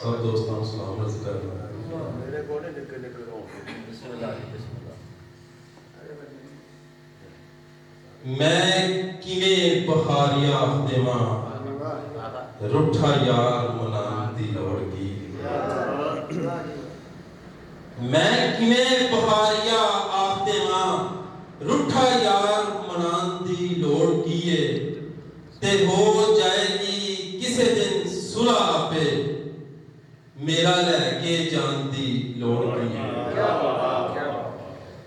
सब दोस्तों को सलाम अर्ज करना। मेरे कोने निकल निकल रहा हूँ। बिस्मिल्लाह बिस्मिल्लाह। मैं किवें बहारिया देवा रुठा यार मनान दी लोड़ की। मैं किवें बहारिया आख देवा रुठा यार मनान दी लोड़ की है ते हो जाएगी किसे दिन सुलह आपे मेरा लहके जान दी लोड़ की है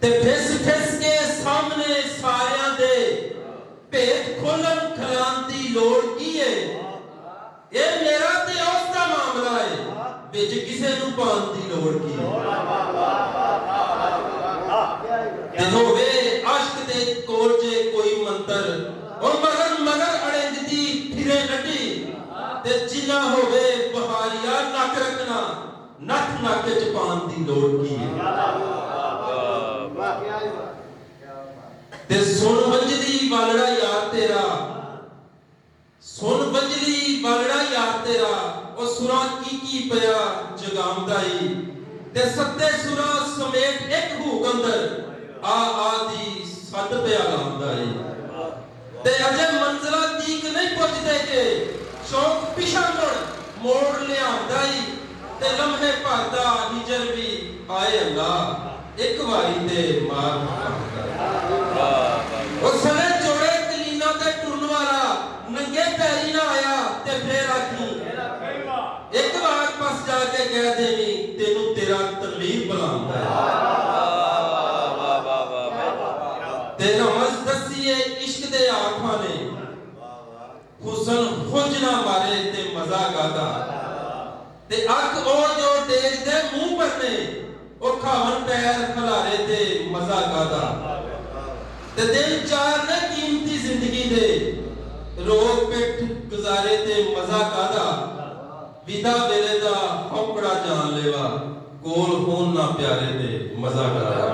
ते फिस फिस के सामने सारियां दे भेद खोलन खलान दी लोड़ की है ये मेरा ते उसका मामला है विच किसे नूं पान दी लोड़ की है ते होवे अश्क दे कोल जे कोई मंतर और मगर मगर अड़ेंगदी फिरे नटी ते जिन्ना होवे बहारिया नक रखना नक नक च पान दी लोड़ की है ते सुन वंजली वालड़ा यार तेरा सुन वंजली वालड़ा यार तेरा ओ सुरा की पिया जगामदाई ते सत्ते सुरा समेत एक भूख अंदर आ दी सद पिया लामदाई ते अजे मंजिला तीक नहीं पहुंचते के शौक पिछा मोड़ लियांदाई ते लम्हे भरदा हिजर भी आए अल्लाह एक वारी ते मार ओ सने जोड़े कलीना ते टुरन वाला नंगे पैरी ना आया ते फिर आखी एक बार पास जाके कह देवी तेनू तेरा तकलीफ बुलांदा है तेरा मस दसिए इश्क दे आंखां ने हुस्न खुंज ना मारे ते मजा गादा ते अख ओ जो देख दे मुंह पर ने ओ खावन पैर खलारे ते मजा गादा ते दिल चार ने कीमती जिंदगी दे रोग पिठ गुजारे ते मजा गादा विदा वेले दा हौकड़ा जान लेवा कोल होन ना प्यारे ते मजा गादा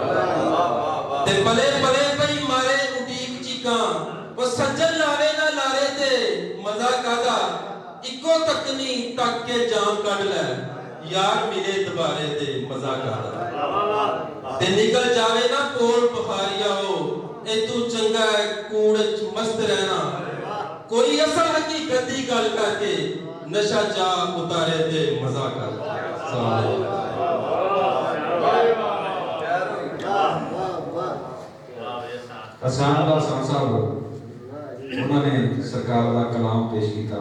ते पले पले पई मारे उडीक चीकां ओ सज्जन लावे ना लारे ते मजा गादा इको तकनी तक के जान कढ ले यार मिले दोबारे ते मजा गादा ते निकल जावे ना कोल बहारिया हो ए तू चंगा है कूड़ च मस्त रहना कोई असल हकीकत दी गल करके नशा जा उतारे ते मजा कर असान दा साहब उन्होंने सरकार का कलाम पेश किया।